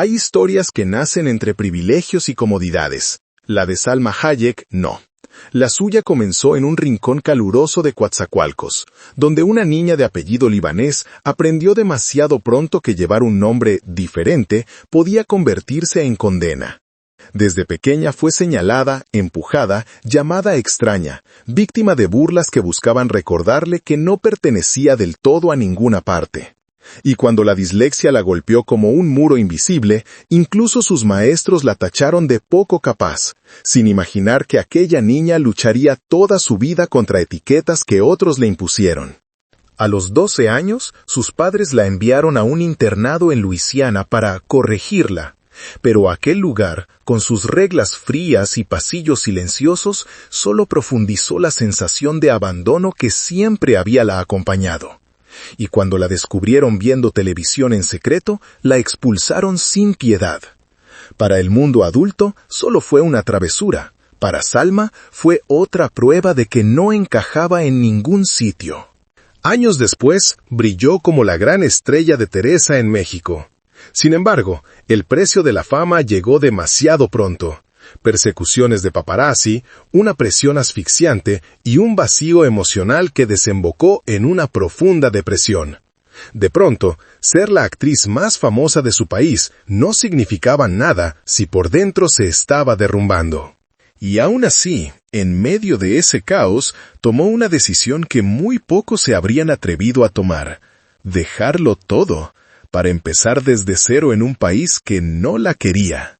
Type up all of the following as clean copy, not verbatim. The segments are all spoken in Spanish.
Hay historias que nacen entre privilegios y comodidades. La de Salma Hayek, no. La suya comenzó en un rincón caluroso de Coatzacoalcos, donde una niña de apellido libanés aprendió demasiado pronto que llevar un nombre diferente podía convertirse en condena. Desde pequeña fue señalada, empujada, llamada extraña, víctima de burlas que buscaban recordarle que no pertenecía del todo a ninguna parte. Y cuando la dislexia la golpeó como un muro invisible, incluso sus maestros la tacharon de poco capaz, sin imaginar que aquella niña lucharía toda su vida contra etiquetas que otros le impusieron. A los 12 años, sus padres la enviaron a un internado en Luisiana para corregirla. Pero aquel lugar, con sus reglas frías y pasillos silenciosos, solo profundizó la sensación de abandono que siempre había la acompañado. Y cuando la descubrieron viendo televisión en secreto, la expulsaron sin piedad. Para el mundo adulto, solo fue una travesura. Para Salma, fue otra prueba de que no encajaba en ningún sitio. Años después, brilló como la gran estrella de Teresa en México. Sin embargo, el precio de la fama llegó demasiado pronto. Persecuciones de paparazzi, una presión asfixiante y un vacío emocional que desembocó en una profunda depresión. De pronto, ser la actriz más famosa de su país no significaba nada si por dentro se estaba derrumbando. Y aún así, en medio de ese caos, tomó una decisión que muy pocos se habrían atrevido a tomar: dejarlo todo, para empezar desde cero en un país que no la quería.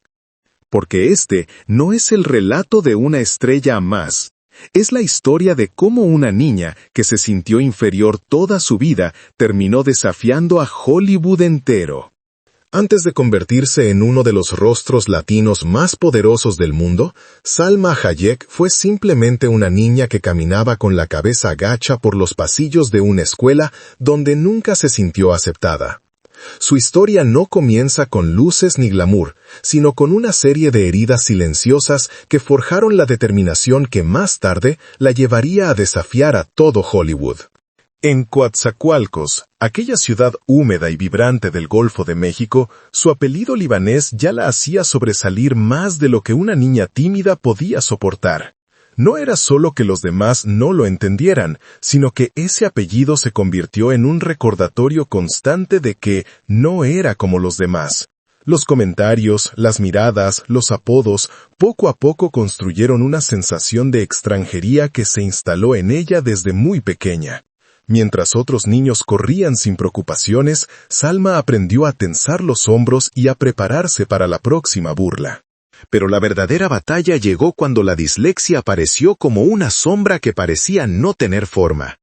Porque este no es el relato de una estrella más. Es la historia de cómo una niña que se sintió inferior toda su vida terminó desafiando a Hollywood entero. Antes de convertirse en uno de los rostros latinos más poderosos del mundo, Salma Hayek fue simplemente una niña que caminaba con la cabeza gacha por los pasillos de una escuela donde nunca se sintió aceptada. Su historia no comienza con luces ni glamour, sino con una serie de heridas silenciosas que forjaron la determinación que más tarde la llevaría a desafiar a todo Hollywood. En Coatzacoalcos, aquella ciudad húmeda y vibrante del Golfo de México, su apellido libanés ya la hacía sobresalir más de lo que una niña tímida podía soportar. No era solo que los demás no lo entendieran, sino que ese apellido se convirtió en un recordatorio constante de que no era como los demás. Los comentarios, las miradas, los apodos, poco a poco construyeron una sensación de extranjería que se instaló en ella desde muy pequeña. Mientras otros niños corrían sin preocupaciones, Salma aprendió a tensar los hombros y a prepararse para la próxima burla. Pero la verdadera batalla llegó cuando la dislexia apareció como una sombra que parecía no tener forma.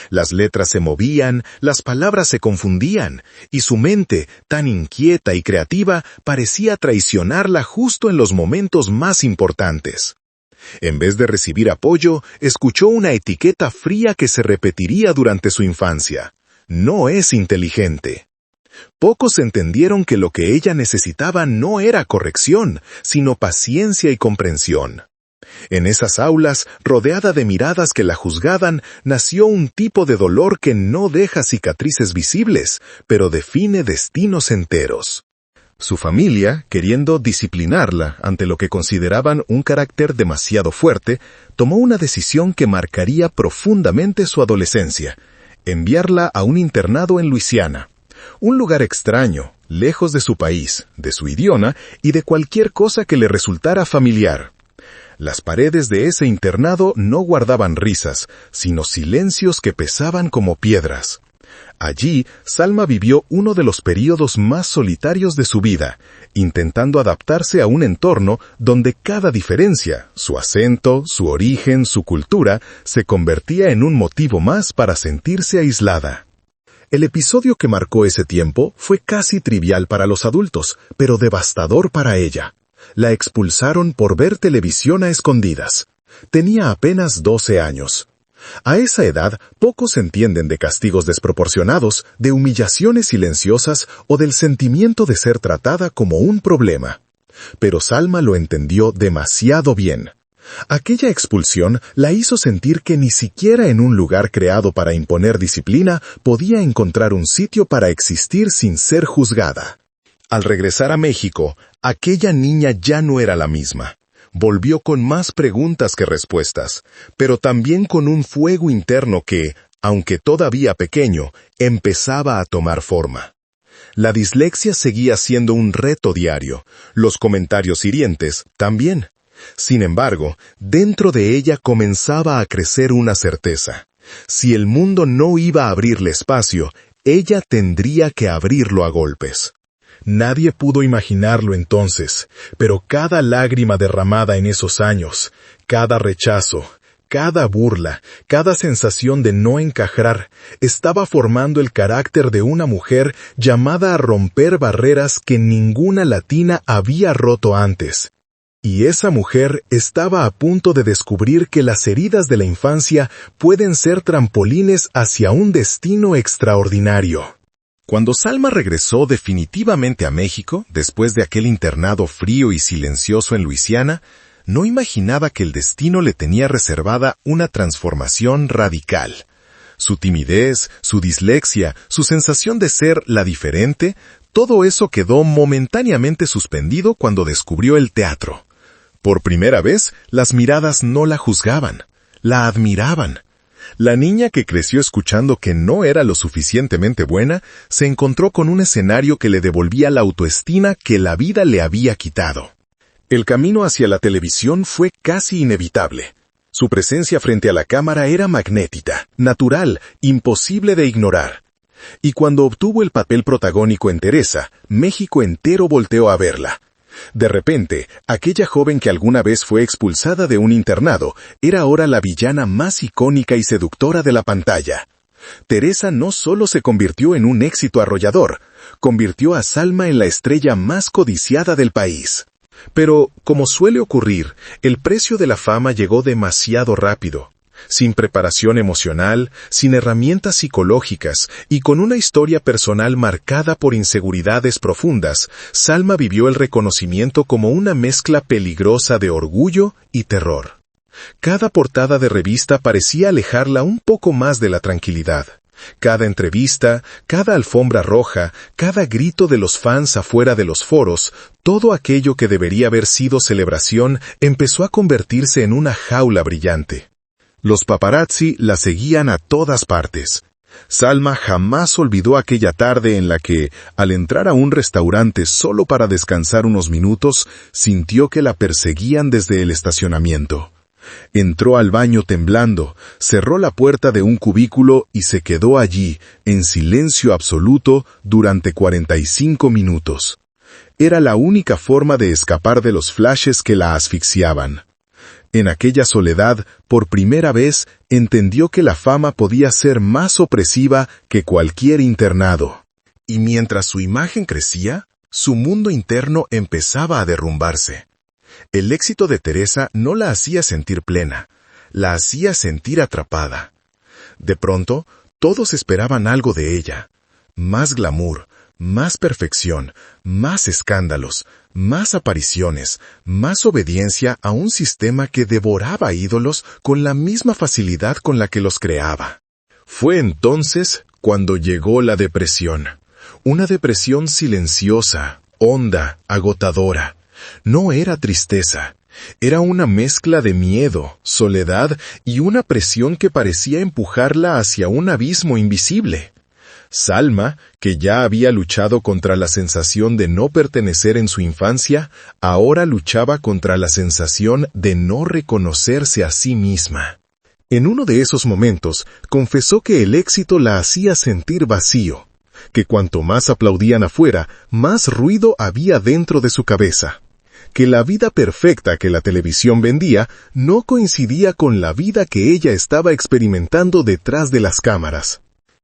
Las letras se movían, las palabras se confundían, y su mente, tan inquieta y creativa, parecía traicionarla justo en los momentos más importantes. En vez de recibir apoyo, escuchó una etiqueta fría que se repetiría durante su infancia: no es inteligente. Pocos entendieron que lo que ella necesitaba no era corrección, sino paciencia y comprensión. En esas aulas, rodeada de miradas que la juzgaban, nació un tipo de dolor que no deja cicatrices visibles, pero define destinos enteros. Su familia, queriendo disciplinarla ante lo que consideraban un carácter demasiado fuerte, tomó una decisión que marcaría profundamente su adolescencia: enviarla a un internado en Luisiana. Un lugar extraño, lejos de su país, de su idioma y de cualquier cosa que le resultara familiar. Las paredes de ese internado no guardaban risas, sino silencios que pesaban como piedras. Allí, Salma vivió uno de los períodos más solitarios de su vida, intentando adaptarse a un entorno donde cada diferencia, su acento, su origen, su cultura, se convertía en un motivo más para sentirse aislada. El episodio que marcó ese tiempo fue casi trivial para los adultos, pero devastador para ella. La expulsaron por ver televisión a escondidas. Tenía apenas 12 años. A esa edad, pocos entienden de castigos desproporcionados, de humillaciones silenciosas o del sentimiento de ser tratada como un problema. Pero Salma lo entendió demasiado bien. Aquella expulsión la hizo sentir que ni siquiera en un lugar creado para imponer disciplina podía encontrar un sitio para existir sin ser juzgada. Al regresar a México, aquella niña ya no era la misma. Volvió con más preguntas que respuestas, pero también con un fuego interno que, aunque todavía pequeño, empezaba a tomar forma. La dislexia seguía siendo un reto diario, los comentarios hirientes también. Sin embargo, dentro de ella comenzaba a crecer una certeza. Si el mundo no iba a abrirle espacio, ella tendría que abrirlo a golpes. Nadie pudo imaginarlo entonces, pero cada lágrima derramada en esos años, cada rechazo, cada burla, cada sensación de no encajar, estaba formando el carácter de una mujer llamada a romper barreras que ninguna latina había roto antes. Y esa mujer estaba a punto de descubrir que las heridas de la infancia pueden ser trampolines hacia un destino extraordinario. Cuando Salma regresó definitivamente a México, después de aquel internado frío y silencioso en Luisiana, no imaginaba que el destino le tenía reservada una transformación radical. Su timidez, su dislexia, su sensación de ser la diferente, todo eso quedó momentáneamente suspendido cuando descubrió el teatro. Por primera vez, las miradas no la juzgaban, la admiraban. La niña que creció escuchando que no era lo suficientemente buena, se encontró con un escenario que le devolvía la autoestima que la vida le había quitado. El camino hacia la televisión fue casi inevitable. Su presencia frente a la cámara era magnética, natural, imposible de ignorar. Y cuando obtuvo el papel protagónico en Teresa, México entero volteó a verla. De repente, aquella joven que alguna vez fue expulsada de un internado, era ahora la villana más icónica y seductora de la pantalla. Teresa no solo se convirtió en un éxito arrollador, convirtió a Salma en la estrella más codiciada del país. Pero, como suele ocurrir, el precio de la fama llegó demasiado rápido. Sin preparación emocional, sin herramientas psicológicas y con una historia personal marcada por inseguridades profundas, Salma vivió el reconocimiento como una mezcla peligrosa de orgullo y terror. Cada portada de revista parecía alejarla un poco más de la tranquilidad. Cada entrevista, cada alfombra roja, cada grito de los fans afuera de los foros, todo aquello que debería haber sido celebración empezó a convertirse en una jaula brillante. Los paparazzi la seguían a todas partes. Salma jamás olvidó aquella tarde en la que, al entrar a un restaurante solo para descansar unos minutos, sintió que la perseguían desde el estacionamiento. Entró al baño temblando, cerró la puerta de un cubículo y se quedó allí, en silencio absoluto, durante 45 minutos. Era la única forma de escapar de los flashes que la asfixiaban. En aquella soledad, por primera vez, entendió que la fama podía ser más opresiva que cualquier internado. Y mientras su imagen crecía, su mundo interno empezaba a derrumbarse. El éxito de Teresa no la hacía sentir plena, la hacía sentir atrapada. De pronto, todos esperaban algo de ella. Más glamour, más perfección, más escándalos, más apariciones, más obediencia a un sistema que devoraba ídolos con la misma facilidad con la que los creaba. Fue entonces cuando llegó la depresión. Una depresión silenciosa, honda, agotadora. No era tristeza. Era una mezcla de miedo, soledad y una presión que parecía empujarla hacia un abismo invisible. Salma, que ya había luchado contra la sensación de no pertenecer en su infancia, ahora luchaba contra la sensación de no reconocerse a sí misma. En uno de esos momentos, confesó que el éxito la hacía sentir vacío, que cuanto más aplaudían afuera, más ruido había dentro de su cabeza, que la vida perfecta que la televisión vendía no coincidía con la vida que ella estaba experimentando detrás de las cámaras.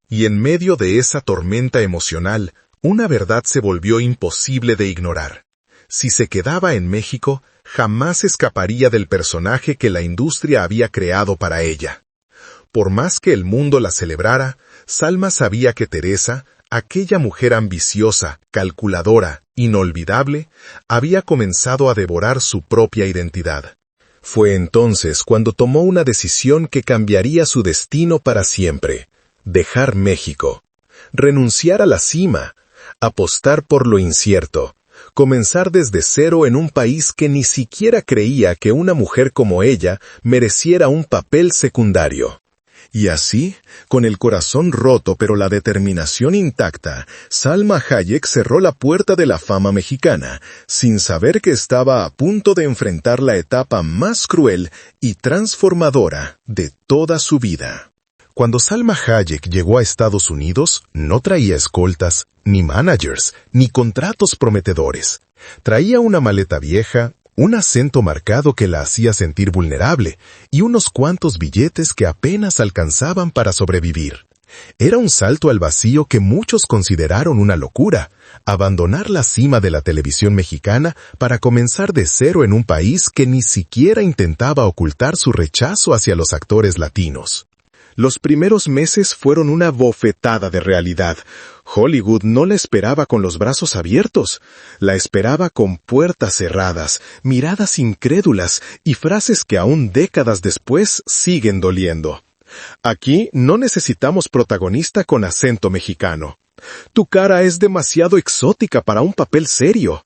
Y en medio de esa tormenta emocional, una verdad se volvió imposible de ignorar. Si se quedaba en México, jamás escaparía del personaje que la industria había creado para ella. Por más que el mundo la celebrara, Salma sabía que Teresa, aquella mujer ambiciosa, calculadora, inolvidable, había comenzado a devorar su propia identidad. Fue entonces cuando tomó una decisión que cambiaría su destino para siempre. Dejar México, renunciar a la cima, Apostar por lo incierto. Comenzar desde cero en un país que ni siquiera creía que una mujer como ella mereciera un papel secundario. Y así, con el corazón roto pero la determinación intacta, Salma Hayek cerró la puerta de la fama mexicana, sin saber que estaba a punto de enfrentar la etapa más cruel y transformadora de toda su vida. Cuando Salma Hayek llegó a Estados Unidos, no traía escoltas, ni managers, ni contratos prometedores. Traía una maleta vieja, un acento marcado que la hacía sentir vulnerable y unos cuantos billetes que apenas alcanzaban para sobrevivir. Era un salto al vacío que muchos consideraron una locura, abandonar la cima de la televisión mexicana para comenzar de cero en un país que ni siquiera intentaba ocultar su rechazo hacia los actores latinos. Los primeros meses fueron una bofetada de realidad. Hollywood no la esperaba con los brazos abiertos. La esperaba con puertas cerradas, miradas incrédulas y frases que aún décadas después siguen doliendo. Aquí no necesitamos protagonista con acento mexicano. Tu cara es demasiado exótica para un papel serio.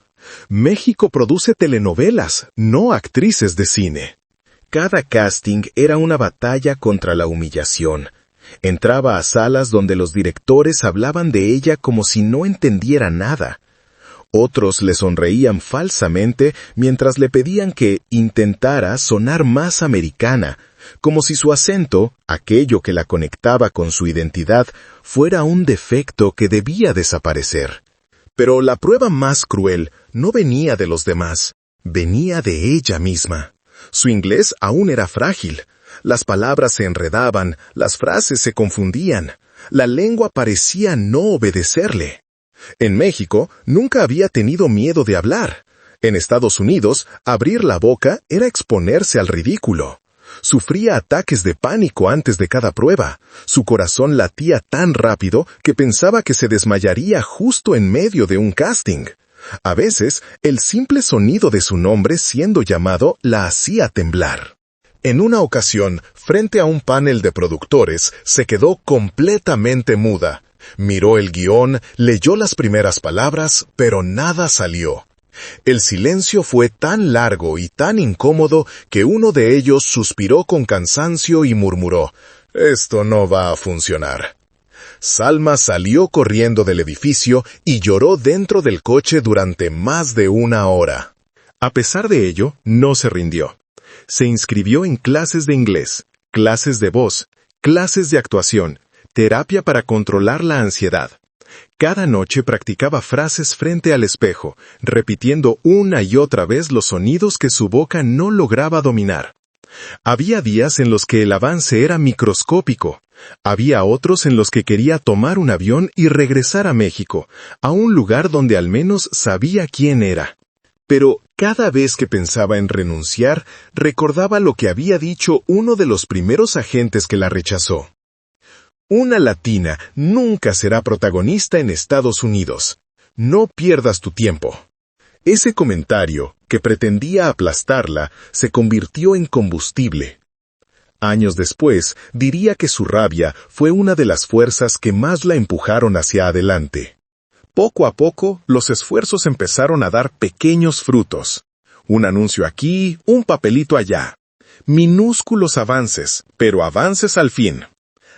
México produce telenovelas, no actrices de cine. Cada casting era una batalla contra la humillación. Entraba a salas donde los directores hablaban de ella como si no entendiera nada. Otros le sonreían falsamente mientras le pedían que intentara sonar más americana, como si su acento, aquello que la conectaba con su identidad, fuera un defecto que debía desaparecer. Pero la prueba más cruel no venía de los demás, venía de ella misma. Su inglés aún era frágil. Las palabras se enredaban, las frases se confundían. La lengua parecía no obedecerle. En México nunca había tenido miedo de hablar. En Estados Unidos, abrir la boca era exponerse al ridículo. Sufría ataques de pánico antes de cada prueba. Su corazón latía tan rápido que pensaba que se desmayaría justo en medio de un casting. A veces, el simple sonido de su nombre siendo llamado la hacía temblar. En una ocasión, frente a un panel de productores, se quedó completamente muda. Miró el guión, leyó las primeras palabras, pero nada salió. El silencio fue tan largo y tan incómodo que uno de ellos suspiró con cansancio y murmuró: «Esto no va a funcionar». Salma salió corriendo del edificio y lloró dentro del coche durante más de una hora. A pesar de ello, no se rindió. Se inscribió en clases de inglés, clases de voz, clases de actuación, terapia para controlar la ansiedad. Cada noche practicaba frases frente al espejo, repitiendo una y otra vez los sonidos que su boca no lograba dominar. Había días en los que el avance era microscópico. Había otros en los que quería tomar un avión y regresar a México, a un lugar donde al menos sabía quién era. Pero cada vez que pensaba en renunciar, recordaba lo que había dicho uno de los primeros agentes que la rechazó. Una latina nunca será protagonista en Estados Unidos. No pierdas tu tiempo. Ese comentario, que pretendía aplastarla, se convirtió en combustible. Años después, diría que su rabia fue una de las fuerzas que más la empujaron hacia adelante. Poco a poco, los esfuerzos empezaron a dar pequeños frutos. Un anuncio aquí, un papelito allá. Minúsculos avances, pero avances al fin.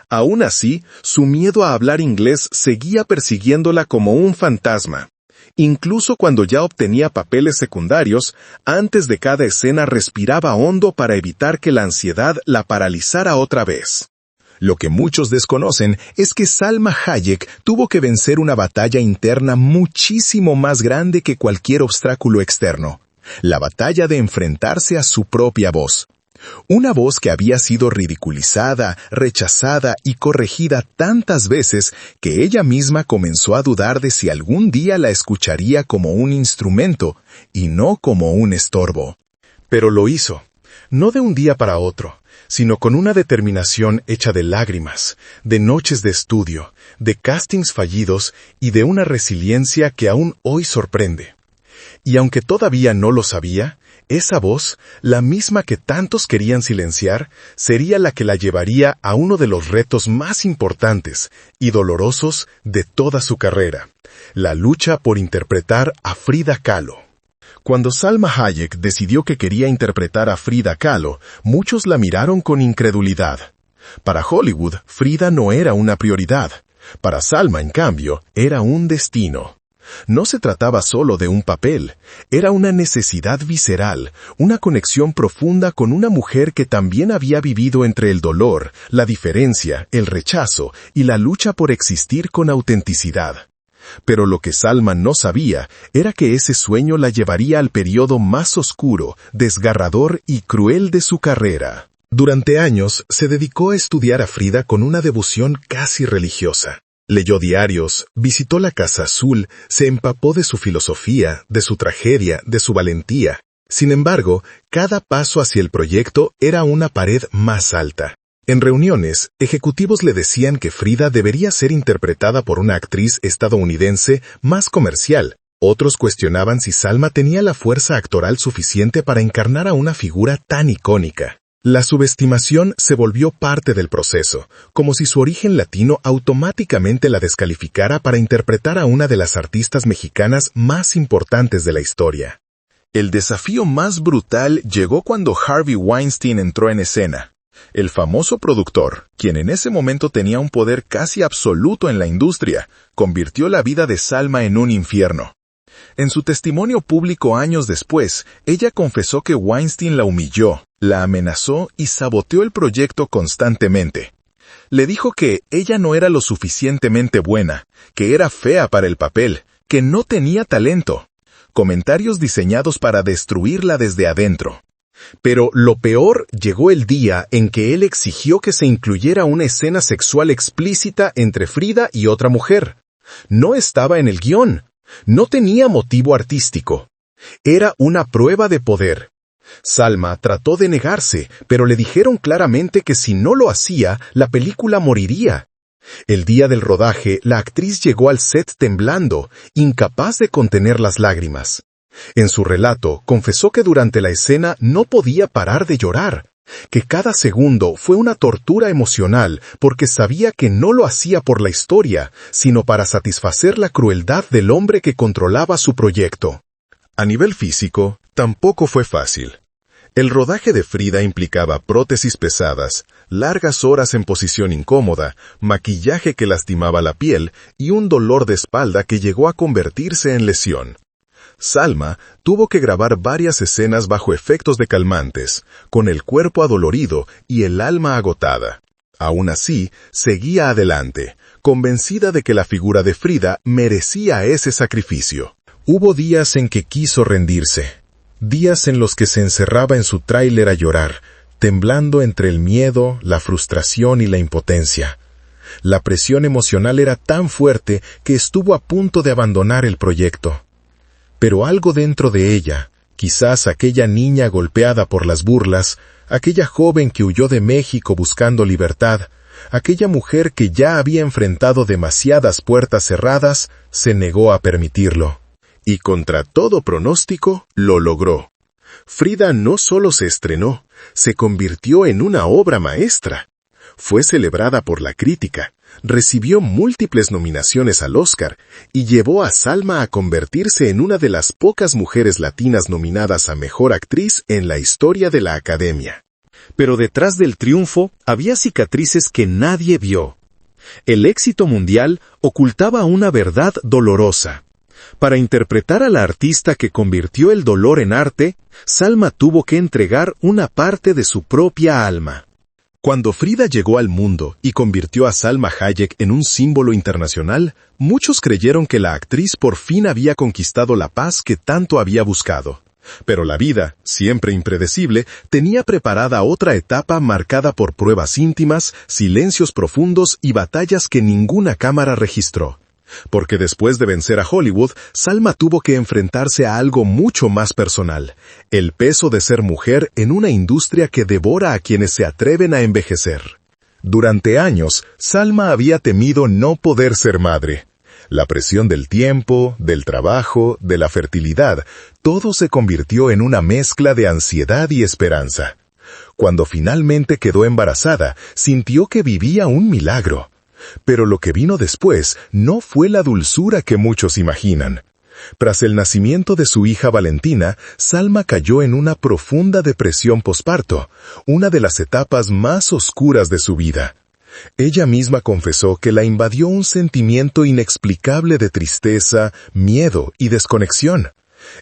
Aún así, su miedo a hablar inglés seguía persiguiéndola como un fantasma. Incluso cuando ya obtenía papeles secundarios, antes de cada escena respiraba hondo para evitar que la ansiedad la paralizara otra vez. Lo que muchos desconocen es que Salma Hayek tuvo que vencer una batalla interna muchísimo más grande que cualquier obstáculo externo. La batalla de enfrentarse a su propia voz. Una voz que había sido ridiculizada, rechazada y corregida tantas veces que ella misma comenzó a dudar de si algún día la escucharía como un instrumento y no como un estorbo. Pero lo hizo, no de un día para otro, sino con una determinación hecha de lágrimas, de noches de estudio, de castings fallidos y de una resiliencia que aún hoy sorprende. Y aunque todavía no lo sabía, esa voz, la misma que tantos querían silenciar, sería la que la llevaría a uno de los retos más importantes y dolorosos de toda su carrera: la lucha por interpretar a Frida Kahlo. Cuando Salma Hayek decidió que quería interpretar a Frida Kahlo, muchos la miraron con incredulidad. Para Hollywood, Frida no era una prioridad. Para Salma, en cambio, era un destino. No se trataba solo de un papel, era una necesidad visceral, una conexión profunda con una mujer que también había vivido entre el dolor, la diferencia, el rechazo y la lucha por existir con autenticidad. Pero lo que Salma no sabía era que ese sueño la llevaría al periodo más oscuro, desgarrador y cruel de su carrera. Durante años se dedicó a estudiar a Frida con una devoción casi religiosa. Leyó diarios, visitó la Casa Azul, se empapó de su filosofía, de su tragedia, de su valentía. Sin embargo, cada paso hacia el proyecto era una pared más alta. En reuniones, ejecutivos le decían que Frida debería ser interpretada por una actriz estadounidense más comercial. Otros cuestionaban si Salma tenía la fuerza actoral suficiente para encarnar a una figura tan icónica. La subestimación se volvió parte del proceso, como si su origen latino automáticamente la descalificara para interpretar a una de las artistas mexicanas más importantes de la historia. El desafío más brutal llegó cuando Harvey Weinstein entró en escena. El famoso productor, quien en ese momento tenía un poder casi absoluto en la industria, convirtió la vida de Salma en un infierno. En su testimonio público años después, ella confesó que Weinstein la humilló, la amenazó y saboteó el proyecto constantemente. Le dijo que ella no era lo suficientemente buena, que era fea para el papel, que no tenía talento. Comentarios diseñados para destruirla desde adentro. Pero lo peor llegó el día en que él exigió que se incluyera una escena sexual explícita entre Frida y otra mujer. No estaba en el guión. No tenía motivo artístico. Era una prueba de poder. Salma trató de negarse, pero le dijeron claramente que si no lo hacía, la película moriría. El día del rodaje, la actriz llegó al set temblando, incapaz de contener las lágrimas. En su relato, confesó que durante la escena no podía parar de llorar, que cada segundo fue una tortura emocional porque sabía que no lo hacía por la historia, sino para satisfacer la crueldad del hombre que controlaba su proyecto. A nivel físico, tampoco fue fácil. El rodaje de Frida implicaba prótesis pesadas, largas horas en posición incómoda, maquillaje que lastimaba la piel y un dolor de espalda que llegó a convertirse en lesión. Salma tuvo que grabar varias escenas bajo efectos de calmantes, con el cuerpo adolorido y el alma agotada. Aún así, seguía adelante, convencida de que la figura de Frida merecía ese sacrificio. Hubo días en que quiso rendirse, días en los que se encerraba en su tráiler a llorar, temblando entre el miedo, la frustración y la impotencia. La presión emocional era tan fuerte que estuvo a punto de abandonar el proyecto. Pero algo dentro de ella, quizás aquella niña golpeada por las burlas, aquella joven que huyó de México buscando libertad, aquella mujer que ya había enfrentado demasiadas puertas cerradas, se negó a permitirlo. Y contra todo pronóstico, lo logró. Frida no solo se estrenó, se convirtió en una obra maestra. Fue celebrada por la crítica, recibió múltiples nominaciones al Oscar y llevó a Salma a convertirse en una de las pocas mujeres latinas nominadas a Mejor Actriz en la historia de la Academia. Pero detrás del triunfo había cicatrices que nadie vio. El éxito mundial ocultaba una verdad dolorosa. Para interpretar a la artista que convirtió el dolor en arte, Salma tuvo que entregar una parte de su propia alma. Cuando Frida llegó al mundo y convirtió a Salma Hayek en un símbolo internacional, muchos creyeron que la actriz por fin había conquistado la paz que tanto había buscado. Pero la vida, siempre impredecible, tenía preparada otra etapa marcada por pruebas íntimas, silencios profundos y batallas que ninguna cámara registró. Porque después de vencer a Hollywood, Salma tuvo que enfrentarse a algo mucho más personal: el peso de ser mujer en una industria que devora a quienes se atreven a envejecer. Durante años, Salma había temido no poder ser madre. La presión del tiempo, del trabajo, de la fertilidad, todo se convirtió en una mezcla de ansiedad y esperanza. Cuando finalmente quedó embarazada, sintió que vivía un milagro. Pero lo que vino después no fue la dulzura que muchos imaginan. Tras el nacimiento de su hija Valentina, Salma cayó en una profunda depresión posparto, una de las etapas más oscuras de su vida. Ella misma confesó que la invadió un sentimiento inexplicable de tristeza, miedo y desconexión.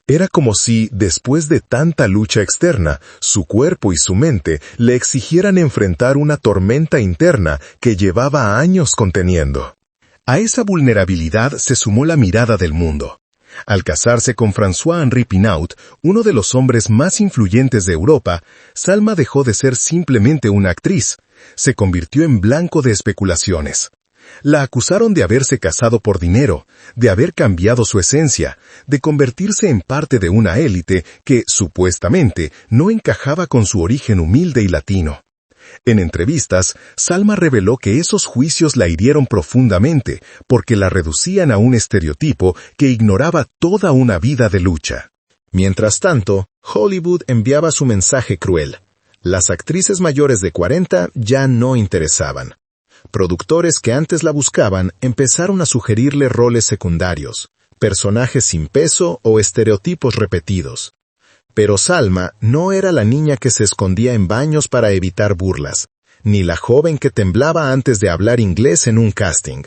Era como si, después de tanta lucha externa, su cuerpo y su mente le exigieran enfrentar una tormenta interna que llevaba años conteniendo. A esa vulnerabilidad se sumó la mirada del mundo. Al casarse con François-Henri Pinault, uno de los hombres más influyentes de Europa, Salma dejó de ser simplemente una actriz. Se convirtió en blanco de especulaciones. La acusaron de haberse casado por dinero, de haber cambiado su esencia, de convertirse en parte de una élite que, supuestamente, no encajaba con su origen humilde y latino. En entrevistas, Salma reveló que esos juicios la hirieron profundamente porque la reducían a un estereotipo que ignoraba toda una vida de lucha. Mientras tanto, Hollywood enviaba su mensaje cruel. Las actrices mayores de 40 ya no interesaban. Productores que antes la buscaban empezaron a sugerirle roles secundarios, personajes sin peso o estereotipos repetidos. Pero Salma no era la niña que se escondía en baños para evitar burlas, ni la joven que temblaba antes de hablar inglés en un casting.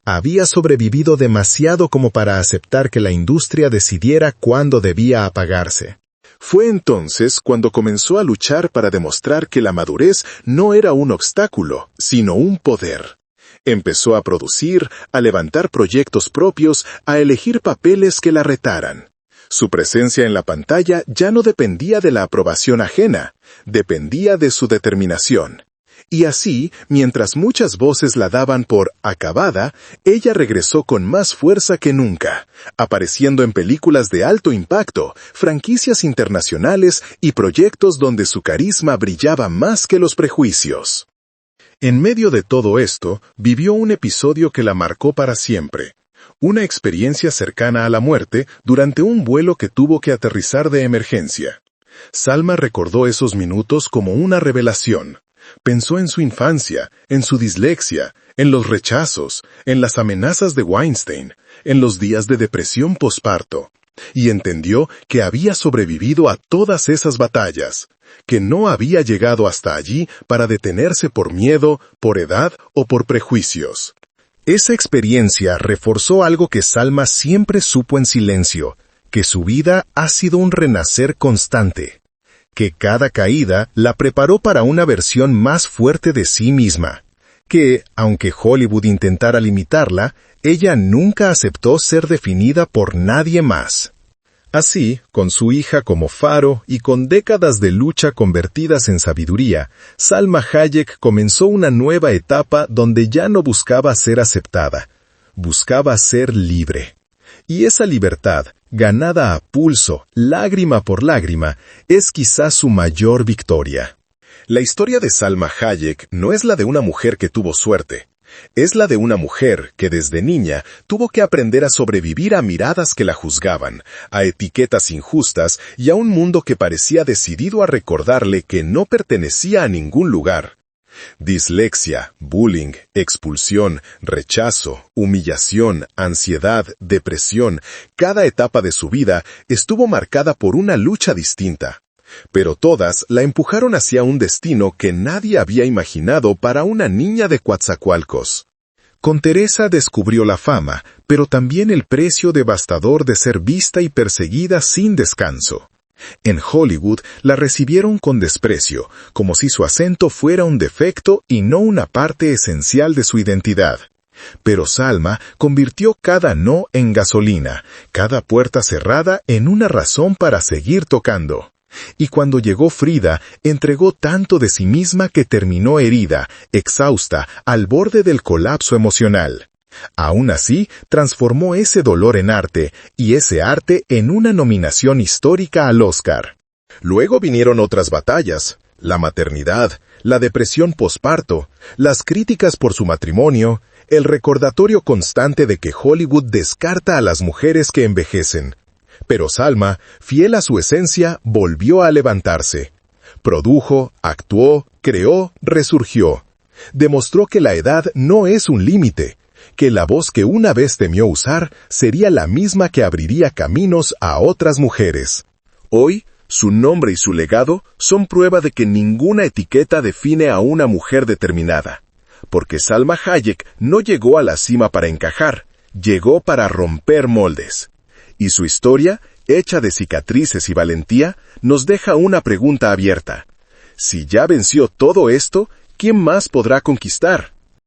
Había sobrevivido demasiado como para aceptar que la industria decidiera cuándo debía apagarse. Fue entonces cuando comenzó a luchar para demostrar que la madurez no era un obstáculo, sino un poder. Empezó a producir, a levantar proyectos propios, a elegir papeles que la retaran. Su presencia en la pantalla ya no dependía de la aprobación ajena, dependía de su determinación. Y así, mientras muchas voces la daban por acabada, ella regresó con más fuerza que nunca, apareciendo en películas de alto impacto, franquicias internacionales y proyectos donde su carisma brillaba más que los prejuicios. En medio de todo esto, vivió un episodio que la marcó para siempre. Una experiencia cercana a la muerte durante un vuelo que tuvo que aterrizar de emergencia. Salma recordó esos minutos como una revelación. Pensó en su infancia, en su dislexia, en los rechazos, en las amenazas de Weinstein, en los días de depresión posparto, y entendió que había sobrevivido a todas esas batallas, que no había llegado hasta allí para detenerse por miedo, por edad o por prejuicios. Esa experiencia reforzó algo que Salma siempre supo en silencio, que su vida ha sido un renacer constante, que cada caída la preparó para una versión más fuerte de sí misma, que, aunque Hollywood intentara limitarla, ella nunca aceptó ser definida por nadie más. Así, con su hija como faro y con décadas de lucha convertidas en sabiduría, Salma Hayek comenzó una nueva etapa donde ya no buscaba ser aceptada, buscaba ser libre. Y esa libertad, ganada a pulso, lágrima por lágrima, es quizás su mayor victoria. La historia de Salma Hayek no es la de una mujer que tuvo suerte. Es la de una mujer que desde niña tuvo que aprender a sobrevivir a miradas que la juzgaban, a etiquetas injustas y a un mundo que parecía decidido a recordarle que no pertenecía a ningún lugar. Dislexia, bullying, expulsión, rechazo, humillación, ansiedad, depresión, cada etapa de su vida estuvo marcada por una lucha distinta. Pero todas la empujaron hacia un destino que nadie había imaginado para una niña de Coatzacoalcos. Con Teresa descubrió la fama, pero también el precio devastador de ser vista y perseguida sin descanso. En Hollywood la recibieron con desprecio, como si su acento fuera un defecto y no una parte esencial de su identidad. Pero Salma convirtió cada no en gasolina, cada puerta cerrada en una razón para seguir tocando. Y cuando llegó Frida, entregó tanto de sí misma que terminó herida, exhausta, al borde del colapso emocional. Aún así, transformó ese dolor en arte, y ese arte en una nominación histórica al Oscar. Luego vinieron otras batallas. La maternidad, la depresión posparto, las críticas por su matrimonio, el recordatorio constante de que Hollywood descarta a las mujeres que envejecen. Pero Salma, fiel a su esencia, volvió a levantarse. Produjo, actuó, creó, resurgió. Demostró que la edad no es un límite, que la voz que una vez temió usar sería la misma que abriría caminos a otras mujeres. Hoy, su nombre y su legado son prueba de que ninguna etiqueta define a una mujer determinada, porque Salma Hayek no llegó a la cima para encajar, llegó para romper moldes. Y su historia, hecha de cicatrices y valentía, nos deja una pregunta abierta. Si ya venció todo esto, ¿quién más podrá conquistar?